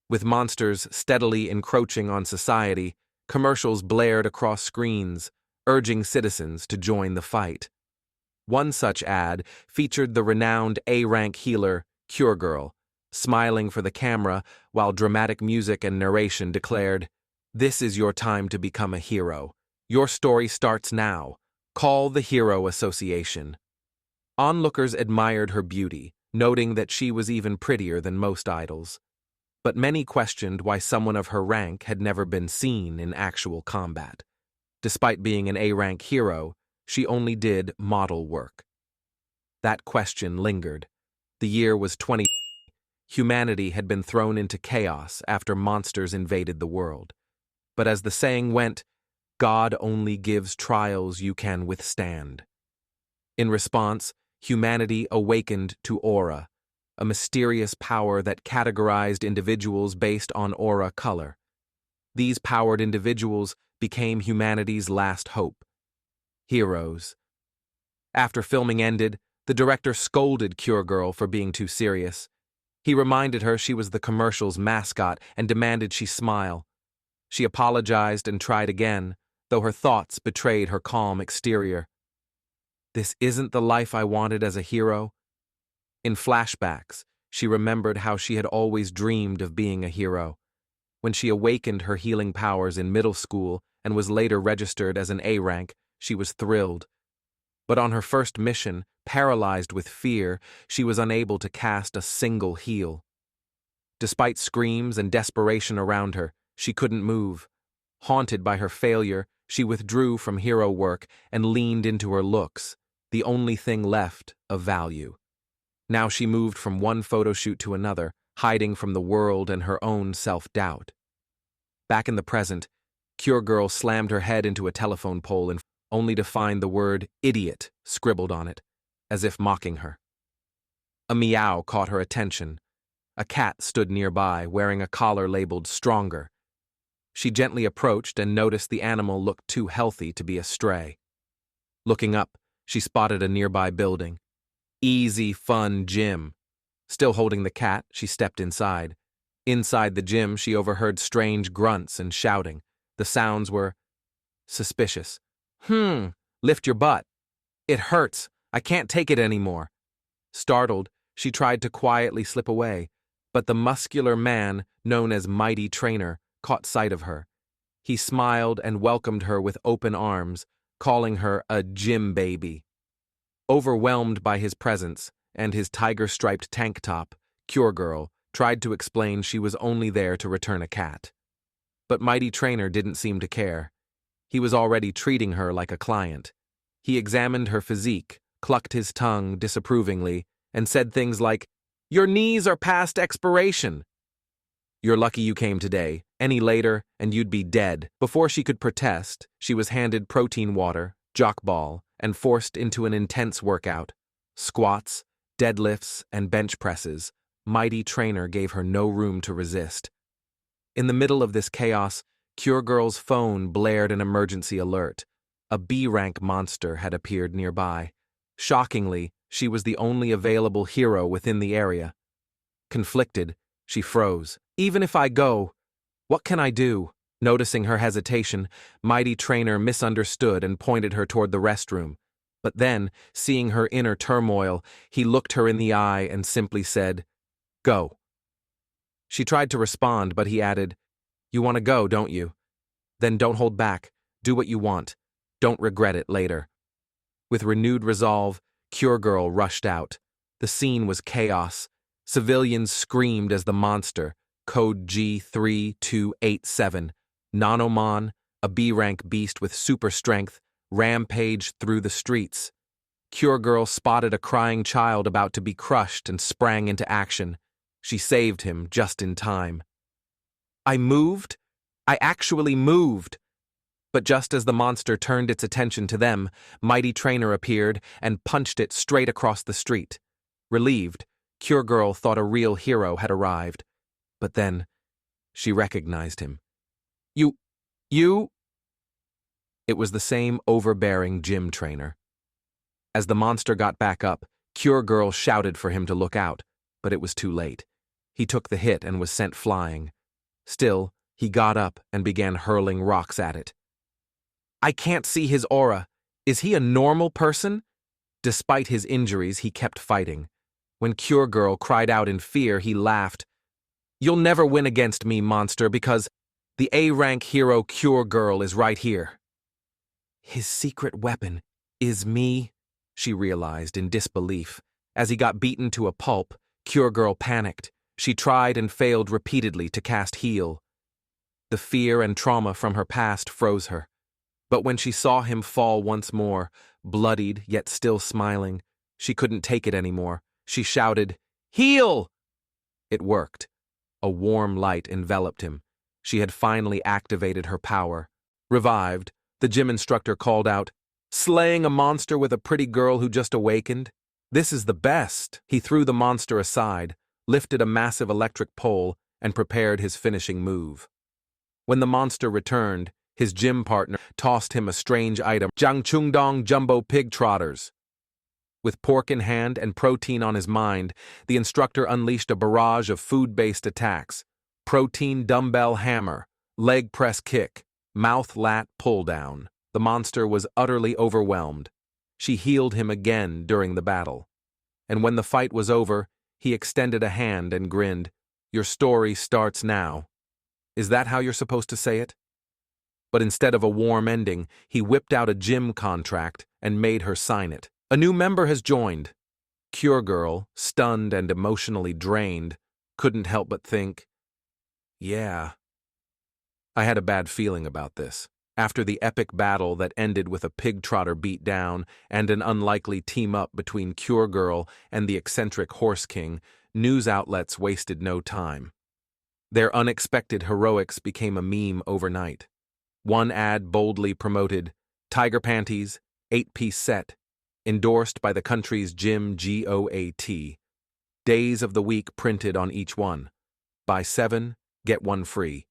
With monsters steadily encroaching on society, commercials blared across screens, urging citizens to join the fight. One such ad featured the renowned A-rank healer, Cure Girl, smiling for the camera while dramatic music and narration declared, "This is your time to become a hero. Your story starts now. Call the Hero Association." Onlookers admired her beauty, noting that she was even prettier than most idols. But many questioned why someone of her rank had never been seen in actual combat. Despite being an A-rank hero, she only did model work. That question lingered. The year was 20. Humanity had been thrown into chaos after monsters invaded the world. But as the saying went, God only gives trials you can withstand. In response, humanity awakened to aura, a mysterious power that categorized individuals based on aura color. These powered individuals became humanity's last hope. Heroes. After filming ended, the director scolded Cure Girl for being too serious. He reminded her she was the commercial's mascot and demanded she smile. She apologized and tried again, though her thoughts betrayed her calm exterior. This isn't the life I wanted as a hero. In flashbacks, she remembered how she had always dreamed of being a hero. When she awakened her healing powers in middle school and was later registered as an A rank, she was thrilled. But on her first mission, paralyzed with fear, she was unable to cast a single heal. Despite screams and desperation around her, she couldn't move. Haunted by her failure, she withdrew from hero work and leaned into her looks, the only thing left of value. Now she moved from one photo shoot to another, hiding from the world and her own self-doubt. Back in the present, Cure Girl slammed her head into a telephone pole and only to find the word idiot scribbled on it, as if mocking her. A meow caught her attention. A cat stood nearby, wearing a collar labeled stronger. She gently approached and noticed the animal looked too healthy to be a stray. Looking up, she spotted a nearby building. Easy Fun Gym. Still holding the cat, she stepped inside. Inside the gym, she overheard strange grunts and shouting. The sounds were suspicious. Lift your butt. It hurts. I can't take it anymore." Startled, she tried to quietly slip away, but the muscular man, known as Mighty Trainer, caught sight of her. He smiled and welcomed her with open arms, calling her a gym baby. Overwhelmed by his presence and his tiger-striped tank top, Cure Girl tried to explain she was only there to return a cat. But Mighty Trainer didn't seem to care. He was already treating her like a client. He examined her physique, clucked his tongue disapprovingly, and said things like, "Your knees are past expiration." "You're lucky you came today. Any later, and you'd be dead." Before she could protest, she was handed protein water, jock ball, and forced into an intense workout. Squats, deadlifts, and bench presses. Mighty Trainer gave her no room to resist. In the middle of this chaos, Cure Girl's phone blared an emergency alert. A B-rank monster had appeared nearby. Shockingly, she was the only available hero within the area. Conflicted, she froze. "Even if I go, what can I do?" Noticing her hesitation, Mighty Trainer misunderstood and pointed her toward the restroom. But then, seeing her inner turmoil, he looked her in the eye and simply said, "Go." She tried to respond, but he added, "You want to go, don't you? Then don't hold back. Do what you want. Don't regret it later." With renewed resolve, Cure Girl rushed out. The scene was chaos. Civilians screamed as the monster, code G3287, Nanomon, a B-rank beast with super strength, rampaged through the streets. Cure Girl spotted a crying child about to be crushed and sprang into action. She saved him just in time. "I moved? I actually moved!" But just as the monster turned its attention to them, Mighty Trainer appeared and punched it straight across the street. Relieved, Cure Girl thought a real hero had arrived. But then, she recognized him. You... It was the same overbearing gym trainer. As the monster got back up, Cure Girl shouted for him to look out, but it was too late. He took the hit and was sent flying, Still, he got up and began hurling rocks at it. I can't see his aura. Is he a normal person? Despite his injuries, he kept fighting. When Cure Girl cried out in fear, he laughed. You'll never win against me, monster, because the A-rank hero Cure Girl is right here. His secret weapon is me, she realized in disbelief. As he got beaten to a pulp, Cure Girl panicked. She tried and failed repeatedly to cast Heal. The fear and trauma from her past froze her. But when she saw him fall once more, bloodied yet still smiling, she couldn't take it anymore. She shouted, Heal! It worked. A warm light enveloped him. She had finally activated her power. Revived, the gym instructor called out, Slaying a monster with a pretty girl who just awakened? This is the best. He threw the monster aside, lifted a massive electric pole, and prepared his finishing move. When the monster returned, his gym partner tossed him a strange item, Jangchungdong Jumbo Pig Trotters. With pork in hand and protein on his mind, the instructor unleashed a barrage of food-based attacks. Protein dumbbell hammer, leg press kick, mouth lat pull down. The monster was utterly overwhelmed. She healed him again during the battle. And when the fight was over, he extended a hand and grinned. Your story starts now. Is that how you're supposed to say it? But instead of a warm ending, he whipped out a gym contract and made her sign it. A new member has joined. Cure Girl, stunned and emotionally drained, couldn't help but think, yeah. I had a bad feeling about this. After the epic battle that ended with a pig trotter beat down and an unlikely team-up between Cure Girl and the eccentric Horse King, news outlets wasted no time. Their unexpected heroics became a meme overnight. One ad boldly promoted, Tiger Panties, 8-piece set, endorsed by the country's gym GOAT. Days of the week printed on each one. Buy 7, get 1 free.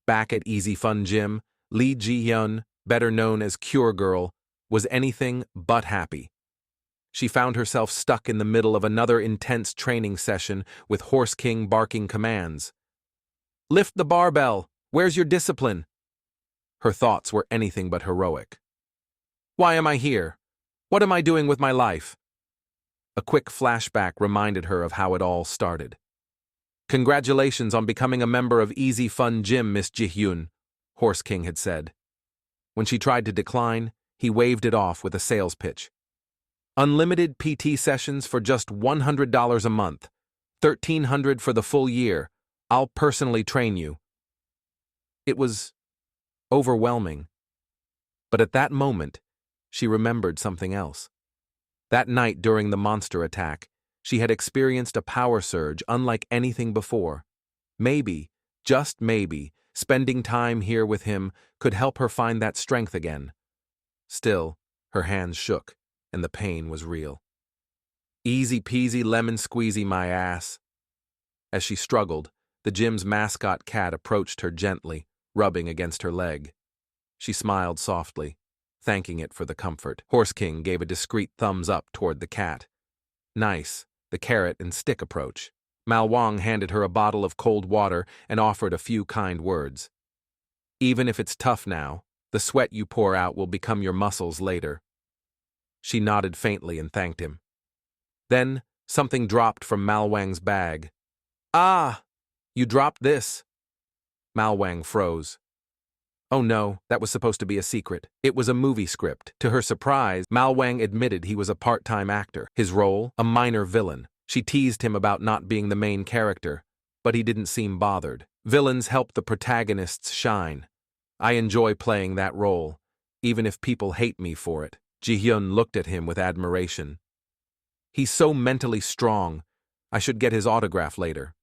Back at Easy Fun Gym, Lee Ji-hyun, better known as Cure Girl, was anything but happy. She found herself stuck in the middle of another intense training session with Horse King barking commands. Lift the barbell! Where's your discipline? Her thoughts were anything but heroic. Why am I here? What am I doing with my life? A quick flashback reminded her of how it all started. Congratulations on becoming a member of Easy Fun Gym, Miss Ji-hyun, Horse King had said. When she tried to decline, he waved it off with a sales pitch. Unlimited PT sessions for just $100 a month, $1,300 for the full year. I'll personally train you. It was overwhelming. But at that moment, she remembered something else. That night during the monster attack, she had experienced a power surge unlike anything before. Maybe, just maybe, spending time here with him could help her find that strength again. Still, her hands shook, and the pain was real. Easy peasy lemon squeezy my ass. As she struggled, the gym's mascot cat approached her gently, rubbing against her leg. She smiled softly, thanking it for the comfort. Horse King gave a discreet thumbs up toward the cat. Nice, the carrot and stick approach. Mal Wang handed her a bottle of cold water and offered a few kind words. Even if it's tough now, the sweat you pour out will become your muscles later. She nodded faintly and thanked him. Then, something dropped from Mal Wang's bag. Ah! You dropped this. Mal Wang froze. Oh no, that was supposed to be a secret. It was a movie script. To her surprise, Mal Wang admitted he was a part-time actor. His role, a minor villain. She teased him about not being the main character, but he didn't seem bothered. Villains help the protagonists shine. I enjoy playing that role, even if people hate me for it. Ji-hyun looked at him with admiration. He's so mentally strong. I should get his autograph later.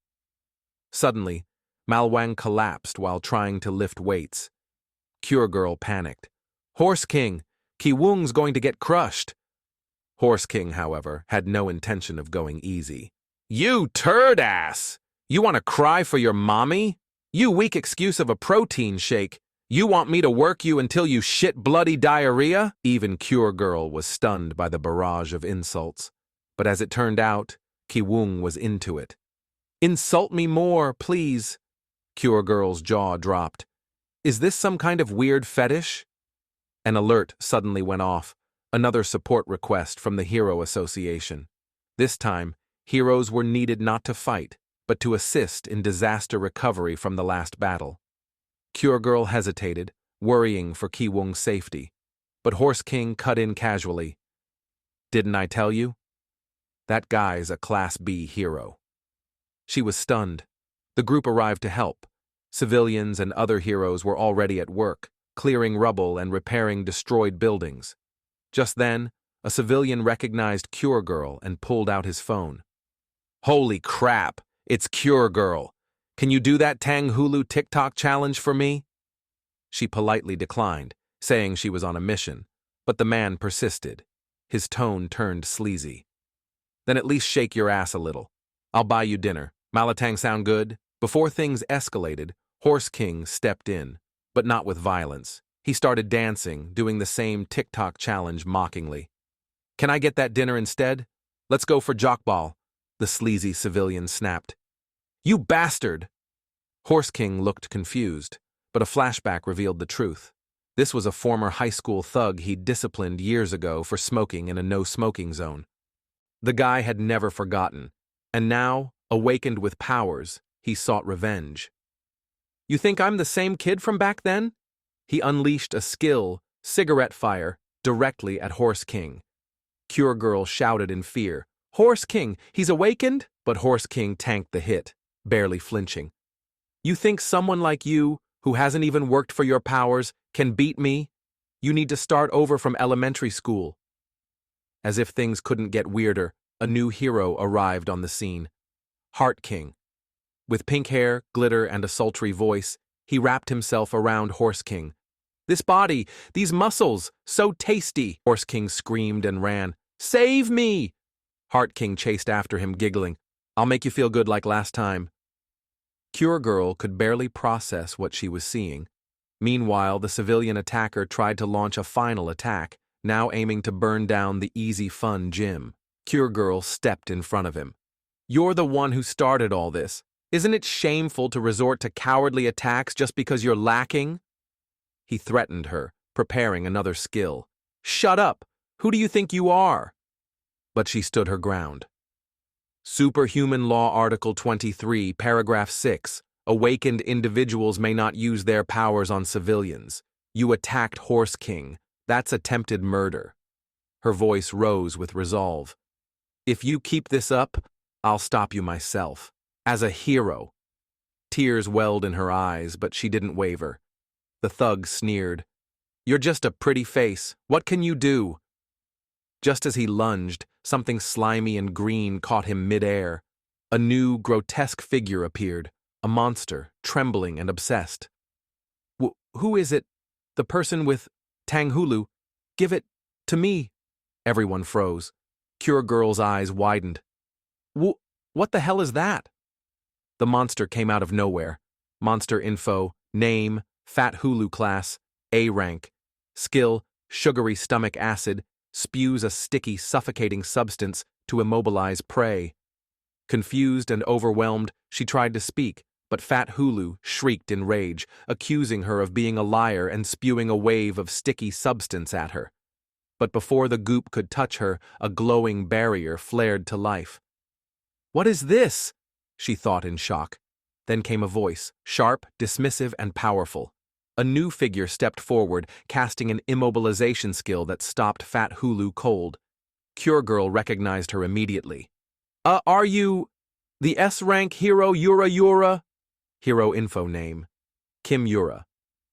Suddenly, Mal Wang collapsed while trying to lift weights. Cure Girl panicked. Horse King, Ki-woong's going to get crushed. Horse King, however, had no intention of going easy. You turd ass! You want to cry for your mommy? You weak excuse of a protein shake. You want me to work you until you shit bloody diarrhea? Even Cure Girl was stunned by the barrage of insults. But as it turned out, Ki-woong was into it. Insult me more, please. Cure Girl's jaw dropped. Is this some kind of weird fetish? An alert suddenly went off, another support request from the Hero Association. This time, heroes were needed not to fight, but to assist in disaster recovery from the last battle. Cure Girl hesitated, worrying for Ki-Woong's safety, but Horse King cut in casually. Didn't I tell you? That guy's a Class B hero. She was stunned. The group arrived to help. Civilians and other heroes were already at work, clearing rubble and repairing destroyed buildings. Just then, a civilian recognized Cure Girl and pulled out his phone. Holy crap, it's Cure Girl. Can you do that Tang Hulu TikTok challenge for me? She politely declined, saying she was on a mission, but the man persisted. His tone turned sleazy. Then at least shake your ass a little. I'll buy you dinner. Malatang sound good? Before things escalated, Horse King stepped in, but not with violence. He started dancing, doing the same TikTok challenge mockingly. Can I get that dinner instead? Let's go for jockball, the sleazy civilian snapped. You bastard! Horse King looked confused, but a flashback revealed the truth. This was a former high school thug he'd disciplined years ago for smoking in a no-smoking zone. The guy had never forgotten, and now, awakened with powers, he sought revenge. You think I'm the same kid from back then? He unleashed a skill, cigarette fire, directly at Horse King. Cure Girl shouted in fear, Horse King, he's awakened? But Horse King tanked the hit, barely flinching. You think someone like you, who hasn't even worked for your powers, can beat me? You need to start over from elementary school. As if things couldn't get weirder, a new hero arrived on the scene. Heart King. With pink hair, glitter, and a sultry voice, he wrapped himself around Horse King. This body, these muscles, so tasty, Horse King screamed and ran. Save me! Heart King chased after him, giggling. I'll make you feel good like last time. Cure Girl could barely process what she was seeing. Meanwhile, the civilian attacker tried to launch a final attack, now aiming to burn down the easy fun gym. Cure Girl stepped in front of him. You're the one who started all this. Isn't it shameful to resort to cowardly attacks just because you're lacking? He threatened her, preparing another skill. Shut up! Who do you think you are? But she stood her ground. Superhuman Law Article 23, Paragraph 6. Awakened individuals may not use their powers on civilians. You attacked Horse King. That's attempted murder. Her voice rose with resolve. If you keep this up, I'll stop you myself. As a hero. Tears welled in her eyes, but she didn't waver. The thug sneered. You're just a pretty face. What can you do? Just as he lunged, something slimy and green caught him mid-air. A new, grotesque figure appeared, a monster, trembling and obsessed. Who is it? The person with Tang Hulu? Give it to me. Everyone froze. Cure Girl's eyes widened. What the hell is that? The monster came out of nowhere. Monster info, name, Fat Hulu class, A rank. Skill, sugary stomach acid, spews a sticky, suffocating substance to immobilize prey. Confused and overwhelmed, she tried to speak, but Fat Hulu shrieked in rage, accusing her of being a liar and spewing a wave of sticky substance at her. But before the goop could touch her, a glowing barrier flared to life. What is this? She thought in shock. Then came a voice, sharp, dismissive, and powerful. A new figure stepped forward, casting an immobilization skill that stopped Fat Hulu cold. Cure Girl recognized her immediately. Are you the S-rank hero Yura? Hero info name, Kim Yura.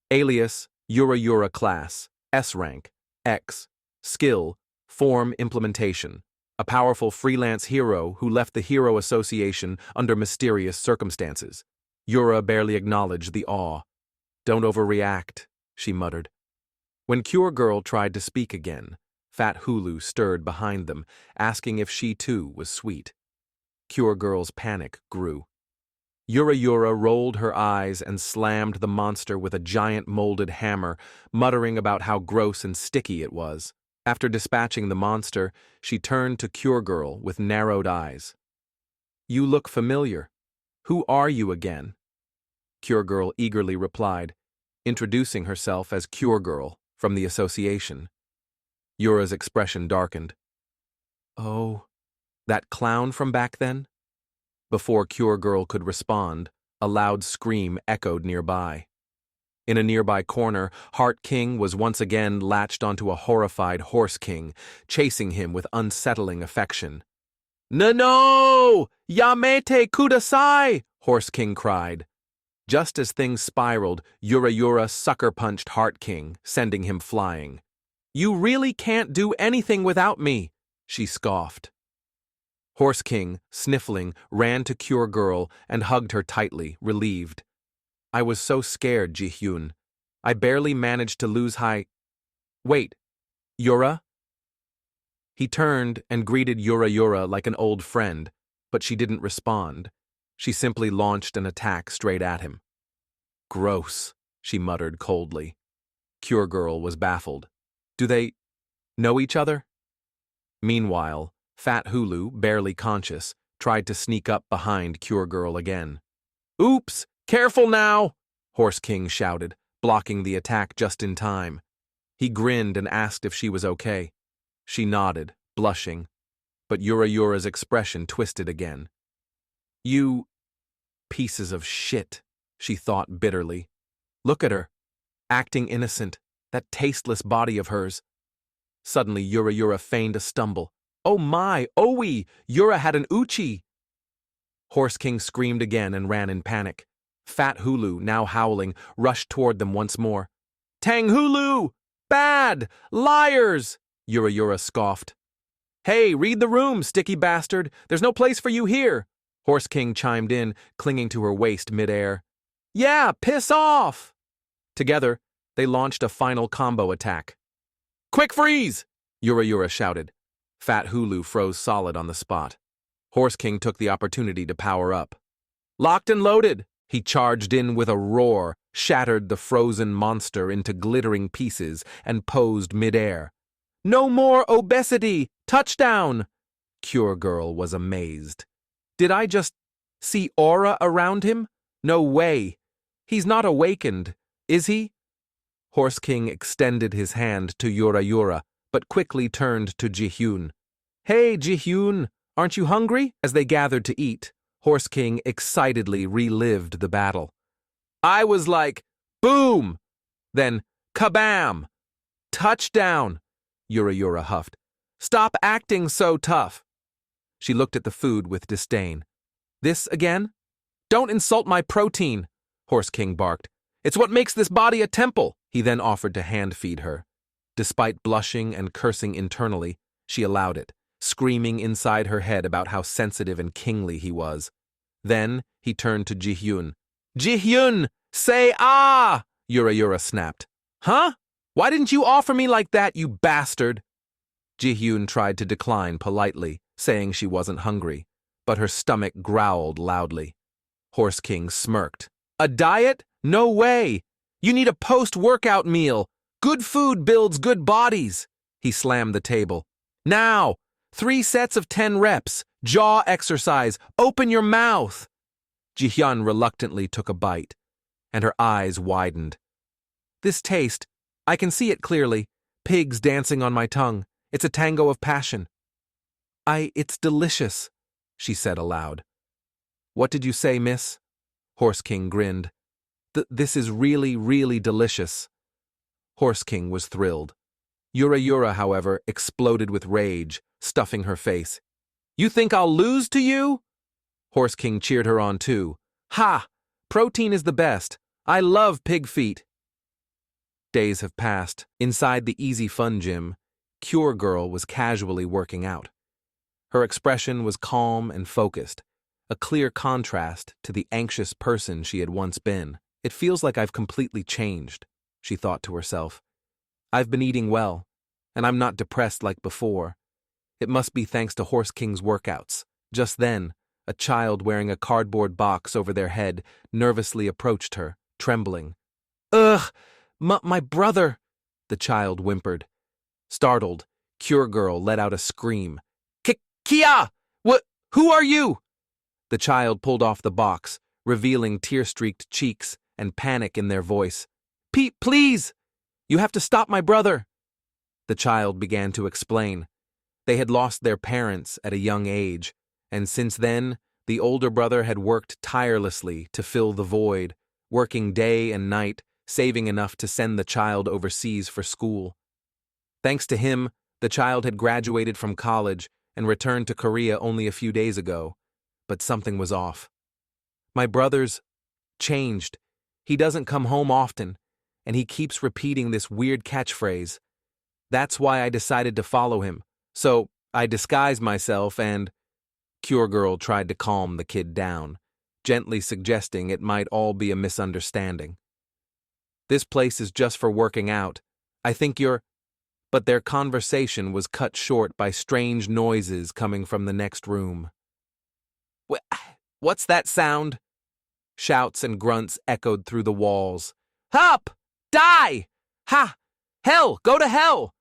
Alias, Yura class, S-rank, X. Skill, form implementation. A powerful freelance hero who left the Hero Association under mysterious circumstances. Yura barely acknowledged the awe. Don't overreact, she muttered. When Cure Girl tried to speak again, Fat Hulu stirred behind them, asking if she too was sweet. Cure Girl's panic grew. Yura rolled her eyes and slammed the monster with a giant molded hammer, muttering about how gross and sticky it was. After dispatching the monster, she turned to Cure Girl with narrowed eyes. You look familiar. Who are you again? Cure Girl eagerly replied, introducing herself as Cure Girl from the association. Yura's expression darkened. Oh, that clown from back then? Before Cure Girl could respond, a loud scream echoed nearby. In a nearby corner, Heart King was once again latched onto a horrified Horse King, chasing him with unsettling affection. No! Yamete kudasai! Horse King cried. Just as things spiraled, Yura sucker-punched Heart King, sending him flying. You really can't do anything without me, she scoffed. Horse King, sniffling, ran to Cure Girl and hugged her tightly, relieved. I was so scared, Ji-hyun. I barely managed to lose Wait, Yura? He turned and greeted Yura like an old friend, but she didn't respond. She simply launched an attack straight at him. Gross, she muttered coldly. Cure Girl was baffled. Do they know each other? Meanwhile, Fat Hulu, barely conscious, tried to sneak up behind Cure Girl again. Oops! Careful now! Horse King shouted, blocking the attack just in time. He grinned and asked if she was okay. She nodded, blushing, but Yura's expression twisted again. You pieces of shit, she thought bitterly. Look at her, acting innocent, that tasteless body of hers. Suddenly Yura feigned a stumble. Oh my, Owie! Yura had an uchi! Horse King screamed again and ran in panic. Fat Hulu, now howling, rushed toward them once more. Tang Hulu! Bad! Liars! Yura scoffed. Hey, read the room, sticky bastard! There's no place for you here! Horse King chimed in, clinging to her waist midair. Yeah, piss off! Together, they launched a final combo attack. Quick freeze! Yura shouted. Fat Hulu froze solid on the spot. Horse King took the opportunity to power up. Locked and loaded! He charged in with a roar, shattered the frozen monster into glittering pieces, and posed midair. No more obesity! Touchdown! Cure Girl was amazed. Did I just see aura around him? No way. He's not awakened, is he? Horse King extended his hand to Yura, but quickly turned to Ji-hyun. Hey, Ji-hyun, aren't you hungry? As they gathered to eat, Horse King excitedly relived the battle. I was like, boom! Then, kabam! Touchdown! Yura huffed. Stop acting so tough! She looked at the food with disdain. This again? Don't insult my protein, Horse King barked. It's what makes this body a temple. He then offered to hand feed her. Despite blushing and cursing internally, she allowed it, screaming inside her head about how sensitive and kingly he was. Then he turned to Ji-hyun. Ji-hyun, say ah! Yura snapped. Huh? Why didn't you offer me like that, you bastard? Ji-hyun tried to decline politely, saying she wasn't hungry, but her stomach growled loudly. Horse King smirked. A diet? No way! You need a post-workout meal. Good food builds good bodies. He slammed the table. Now, 3 sets of 10 reps, jaw exercise, open your mouth. Ji-hyun reluctantly took a bite, and her eyes widened. This taste, I can see it clearly, pigs dancing on my tongue. It's a tango of passion. It's delicious, she said aloud. What did you say, miss? Horse King grinned. This is really, really delicious. Horse King was thrilled. Yura, however, exploded with rage, stuffing her face. You think I'll lose to you? Horse King cheered her on too. Ha! Protein is the best. I love pig feet. Days have passed. Inside the Easy Fun gym, Cure Girl was casually working out. Her expression was calm and focused, a clear contrast to the anxious person she had once been. It feels like I've completely changed, she thought to herself. I've been eating well, and I'm not depressed like before. It must be thanks to Horse King's workouts. Just then, a child wearing a cardboard box over their head nervously approached her, trembling. Ugh! My brother! The child whimpered. Startled, Cure Girl let out a scream. Kia! Who are you? The child pulled off the box, revealing tear-streaked cheeks and panic in their voice. "Pete, please! You have to stop my brother!" The child began to explain. They had lost their parents at a young age, and since then, the older brother had worked tirelessly to fill the void, working day and night, saving enough to send the child overseas for school. Thanks to him, the child had graduated from college and returned to Korea only a few days ago, but something was off. "My brother's changed. He doesn't come home often, and he keeps repeating this weird catchphrase. That's why I decided to follow him. So I disguised myself and—" Cure Girl tried to calm the kid down, gently suggesting it might all be a misunderstanding. "This place is just for working out. I think you're—" But their conversation was cut short by strange noises coming from the next room. "What's that sound?" Shouts and grunts echoed through the walls. "Up! Die! Ha! Hell! Go to hell!"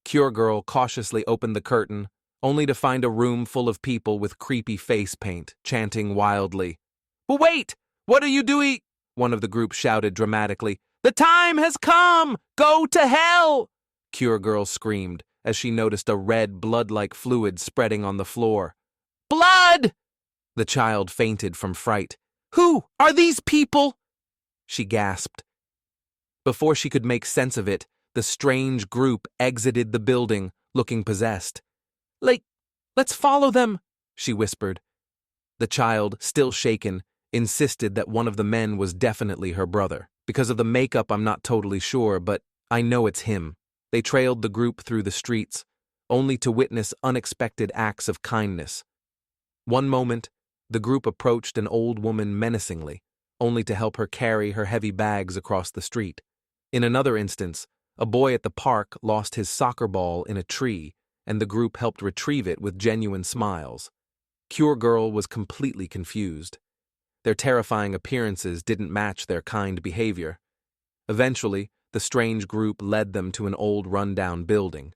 Cure Girl cautiously opened the curtain, only to find a room full of people with creepy face paint, chanting wildly. "Wait! What are you doing?" One of the group shouted dramatically. "The time has come! Go to hell!" Cure Girl screamed as she noticed a red, blood-like fluid spreading on the floor. "Blood!" The child fainted from fright. "Who are these people?" she gasped. Before she could make sense of it, the strange group exited the building, looking possessed. Let's follow them," she whispered. The child, still shaken, insisted that one of the men was definitely her brother. "Because of the makeup, I'm not totally sure, but I know it's him." They trailed the group through the streets, only to witness unexpected acts of kindness. One moment, the group approached an old woman menacingly, only to help her carry her heavy bags across the street. In another instance, a boy at the park lost his soccer ball in a tree, and the group helped retrieve it with genuine smiles. Cure Girl was completely confused. Their terrifying appearances didn't match their kind behavior. Eventually, the strange group led them to an old rundown building.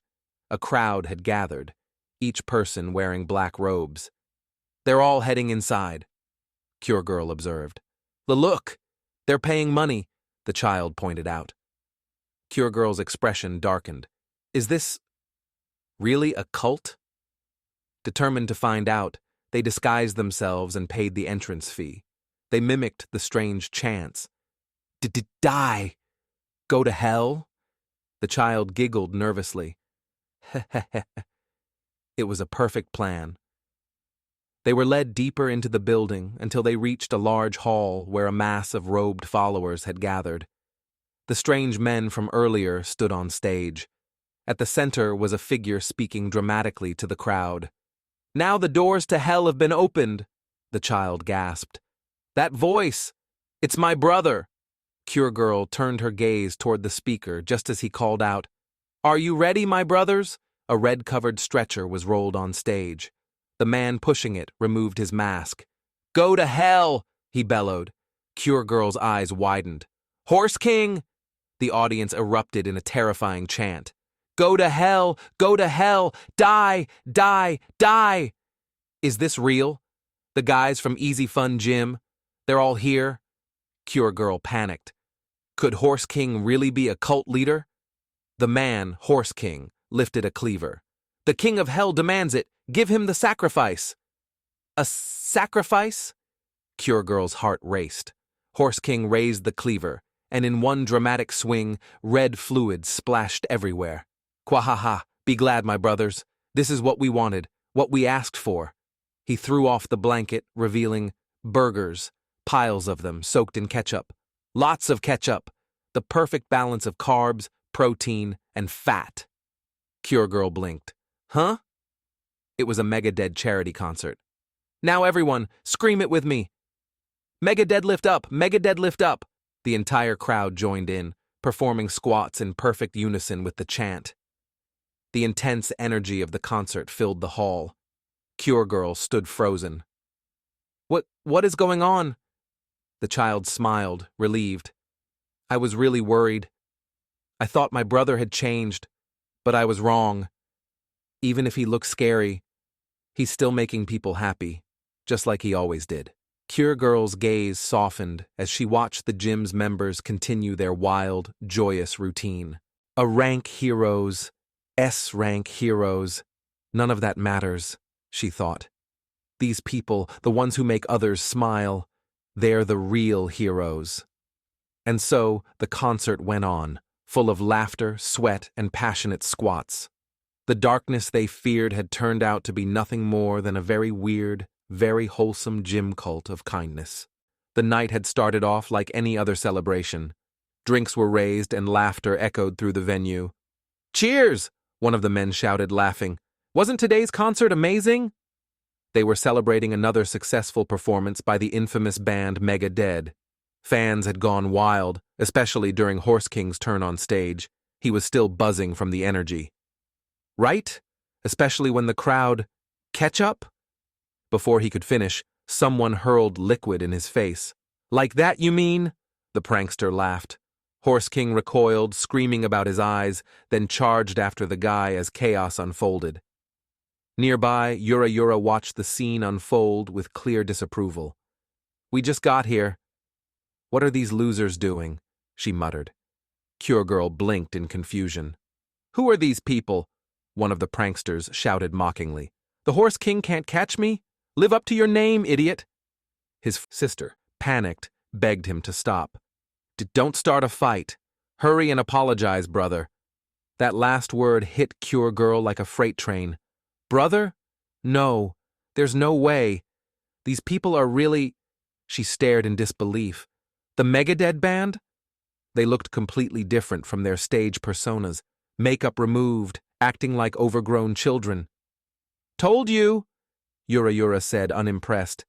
A crowd had gathered, each person wearing black robes. "They're all heading inside," Cure Girl observed. "Look! They're paying money," the child pointed out. Cure Girl's expression darkened. "Is this really a cult?" Determined to find out, they disguised themselves and paid the entrance fee. They mimicked the strange chants. Die! Go to hell?" The child giggled nervously. It was a perfect plan. They were led deeper into the building until they reached a large hall where a mass of robed followers had gathered. The strange men from earlier stood on stage. At the center was a figure speaking dramatically to the crowd. "Now the doors to hell have been opened," the child gasped. "That voice! It's my brother!" Cure Girl turned her gaze toward the speaker just as he called out, "Are you ready, my brothers?" A red-covered stretcher was rolled on stage. The man pushing it removed his mask. "Go to hell!" he bellowed. Cure Girl's eyes widened. "Horse King!" The audience erupted in a terrifying chant. "Go to hell! Go to hell! Die! Die! Die!" "Is this real? The guys from Easy Fun Gym? They're all here?" Cure Girl panicked. Could Horse King really be a cult leader? The man, Horse King, lifted a cleaver. "The King of Hell demands it! Give him the sacrifice!" "A sacrifice?" Cure Girl's heart raced. Horse King raised the cleaver, and in one dramatic swing, red fluid splashed everywhere. "Quahaha! Be glad, my brothers. This is what we wanted, what we asked for." He threw off the blanket, revealing burgers, piles of them soaked in ketchup. Lots of ketchup, the perfect balance of carbs, protein, and fat. Cure Girl blinked. "Huh?" It was a Mega Dead charity concert. "Now everyone, scream it with me. Mega Deadlift up, Mega Deadlift up." The entire crowd joined in, performing squats in perfect unison with the chant. The intense energy of the concert filled the hall. Cure Girl stood frozen. What is going on?" The child smiled, relieved. "I was really worried. I thought my brother had changed, but I was wrong. Even if he looks scary, he's still making people happy, just like he always did." Cure Girl's gaze softened as she watched the gym's members continue their wild, joyous routine. A-rank heroes, S-rank heroes. None of that matters, she thought. These people, the ones who make others smile, they're the real heroes. And so the concert went on, full of laughter, sweat, and passionate squats. The darkness they feared had turned out to be nothing more than a very weird, very wholesome gym cult of kindness. The night had started off like any other celebration. Drinks were raised and laughter echoed through the venue. "Cheers!" one of the men shouted, laughing. "Wasn't today's concert amazing?" They were celebrating another successful performance by the infamous band Mega Dead. Fans had gone wild, especially during Horse King's turn on stage. He was still buzzing from the energy. Right? Especially when the crowd... Ketchup? Before he could finish, someone hurled liquid in his face. "Like that, you mean?" The prankster laughed. Horse King recoiled, screaming about his eyes, then charged after the guy as chaos unfolded. Nearby, Yura watched the scene unfold with clear disapproval. "We just got here. What are these losers doing?" she muttered. Cure Girl blinked in confusion. "Who are these people?" one of the pranksters shouted mockingly. "The Horse King can't catch me? Live up to your name, idiot!" His sister, panicked, begged him to stop. "Don't start a fight. Hurry and apologize, brother." That last word hit Cure Girl like a freight train. "Brother? No. There's no way. These people are really..." She stared in disbelief. "The Megadeth band?" They looked completely different from their stage personas, makeup removed, acting like overgrown children. "Told you," Yura said, unimpressed.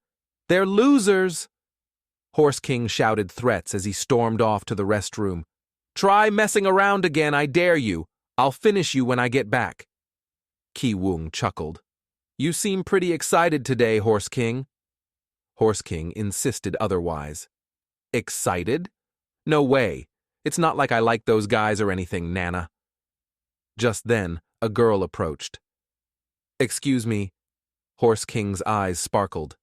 "They're losers!" Horse King shouted threats as he stormed off to the restroom. "Try messing around again, I dare you. I'll finish you when I get back." Ki-woong chuckled. "You seem pretty excited today, Horse King." Horse King insisted otherwise. "Excited? No way. It's not like I like those guys or anything, Nana." Just then, a girl approached. "Excuse me." Horse King's eyes sparkled.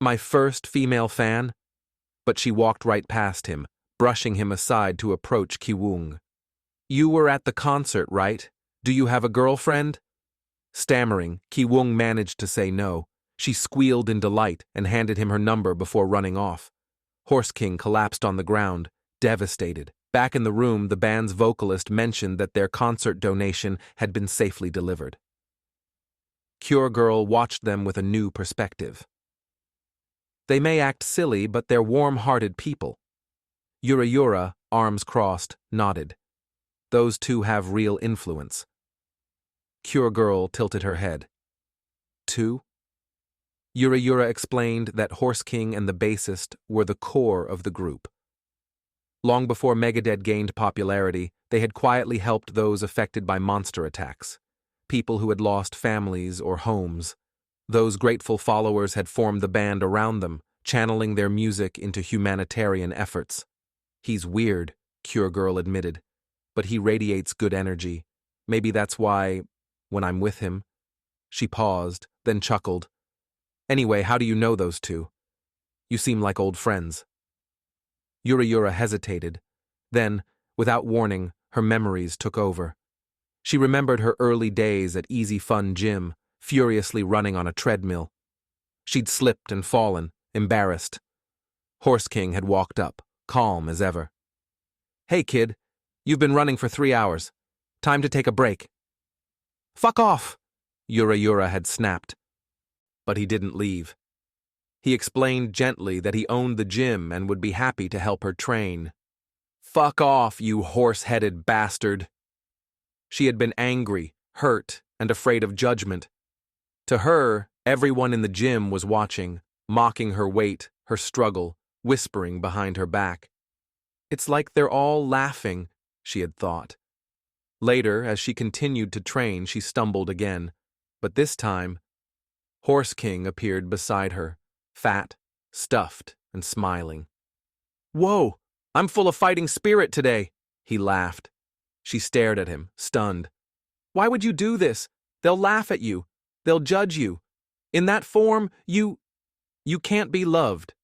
My first female fan?" But she walked right past him, brushing him aside to approach Ki-woong. "You were at the concert, right? Do you have a girlfriend?" Stammering, Ki-woong managed to say no. She squealed in delight and handed him her number before running off. Horse King collapsed on the ground, devastated. Back in the room, the band's vocalist mentioned that their concert donation had been safely delivered. Cure Girl watched them with a new perspective. They may act silly, but they're warm-hearted people. Yura, arms crossed, nodded. Those two have real influence. Cure Girl tilted her head. "Two?" Yura explained that Horse King and the bassist were the core of the group. Long before Megadeth gained popularity, they had quietly helped those affected by monster attacks, people who had lost families or homes. Those grateful followers had formed the band around them, channeling their music into humanitarian efforts. "He's weird," Cure Girl admitted, "but he radiates good energy. Maybe that's why, when I'm with him..." She paused, then chuckled. "Anyway, how do you know those two? You seem like old friends." Yura hesitated. Then, without warning, her memories took over. She remembered her early days at Easy Fun Gym, furiously running on a treadmill. She'd slipped and fallen, embarrassed. Horse King had walked up, calm as ever. "Hey, kid, you've been running for 3 hours. Time to take a break." "Fuck off!" Yura had snapped. But he didn't leave. He explained gently that he owned the gym and would be happy to help her train. "Fuck off, you horse-headed bastard." She had been angry, hurt, and afraid of judgment. To her, everyone in the gym was watching, mocking her weight, her struggle, whispering behind her back. "It's like they're all laughing," she had thought. Later, as she continued to train, she stumbled again. But this time, Horse King appeared beside her, fat, stuffed, and smiling. "Whoa, I'm full of fighting spirit today," he laughed. She stared at him, stunned. "Why would you do this? They'll laugh at you. They'll judge you. In that form, you..." You can't be loved.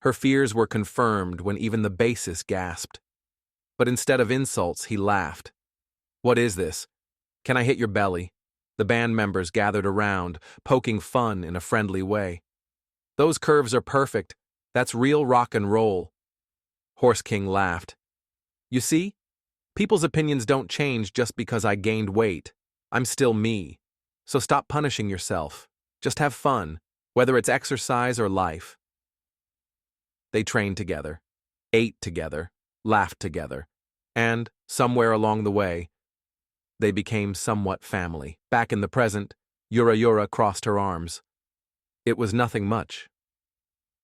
Her fears were confirmed when even the bassist gasped. But instead of insults, he laughed. What is this? Can I hit your belly? The band members gathered around, poking fun in a friendly way. Those curves are perfect. That's real rock and roll. Horse King laughed. You see? People's opinions don't change just because I gained weight. I'm still me. So stop punishing yourself. Just have fun, whether it's exercise or life. They trained together, ate together, laughed together, and, somewhere along the way, they became somewhat family. Back in the present, Yura crossed her arms. It was nothing much.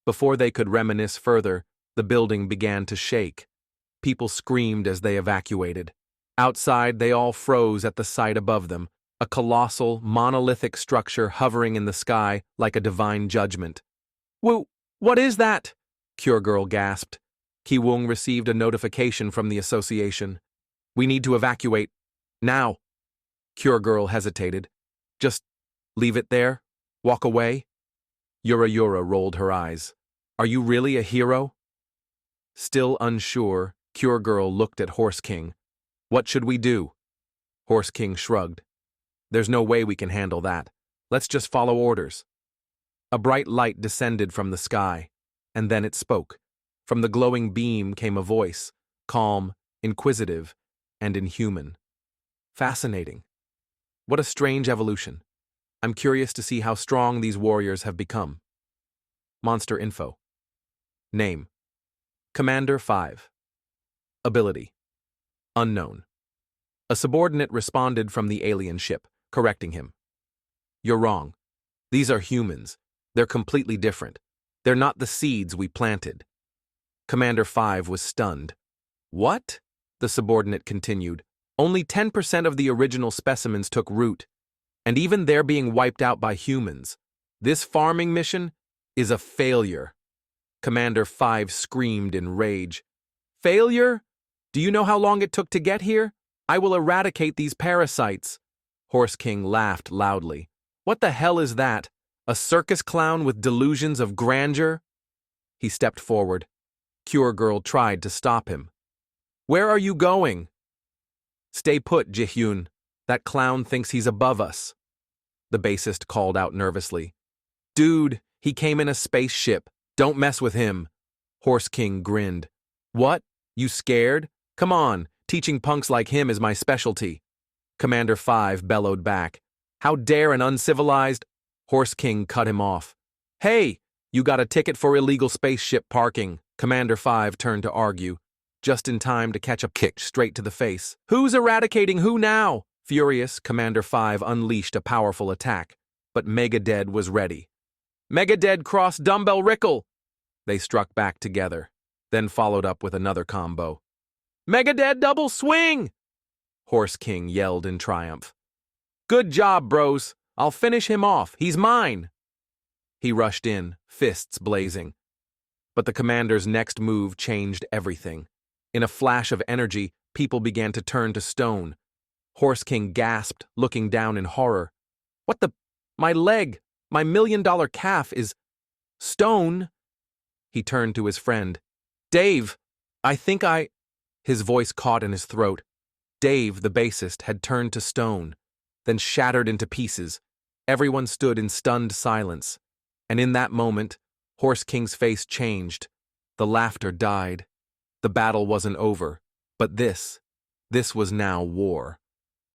Before they could reminisce further, the building began to shake. People screamed as they evacuated. Outside, they all froze at the sight above them, a colossal, monolithic structure hovering in the sky like a divine judgment. What is that? Cure Girl gasped. Ki-woong received a notification from the association. We need to evacuate. Now. Cure Girl hesitated. Just leave it there? Walk away? Yura rolled her eyes. Are you really a hero? Still unsure, Cure Girl looked at Horse King. What should we do? Horse King shrugged. There's no way we can handle that. Let's just follow orders. A bright light descended from the sky, and then it spoke. From the glowing beam came a voice, calm, inquisitive, and inhuman. Fascinating. What a strange evolution. I'm curious to see how strong these warriors have become. Monster info. Name: Commander 5. Ability: Unknown. A subordinate responded from the alien ship, correcting him. You're wrong. These are humans. They're completely different. They're not the seeds we planted. Commander 5 was stunned. What? The subordinate continued. Only 10% of the original specimens took root, and even they're being wiped out by humans. This farming mission is a failure. Commander 5 screamed in rage. Failure? Do you know how long it took to get here? I will eradicate these parasites. Horse King laughed loudly. What the hell is that? A circus clown with delusions of grandeur? He stepped forward. Cure Girl tried to stop him. Where are you going? Stay put, Ji-hyun. That clown thinks he's above us. The bassist called out nervously. Dude, he came in a spaceship. Don't mess with him. Horse King grinned. What? You scared? Come on, teaching punks like him is my specialty. Commander 5 bellowed back. How dare an uncivilized... Horse King cut him off. Hey, you got a ticket for illegal spaceship parking. Commander 5 turned to argue, just in time to catch a kick straight to the face. Who's eradicating who now? Furious, Commander 5 unleashed a powerful attack, but Megadead was ready. Megadead cross dumbbell Rickle! They struck back together, then followed up with another combo. Megadead double swing! Horse King yelled in triumph. Good job, bros. I'll finish him off. He's mine. He rushed in, fists blazing. But the commander's next move changed everything. In a flash of energy, people began to turn to stone. Horse King gasped, looking down in horror. What the... My leg, my $1 million calf is... stone? He turned to his friend. Dave, I think I... His voice caught in his throat. Dave, the bassist, had turned to stone, then shattered into pieces. Everyone stood in stunned silence. And in that moment, Horse King's face changed. The laughter died. The battle wasn't over. But this was now war.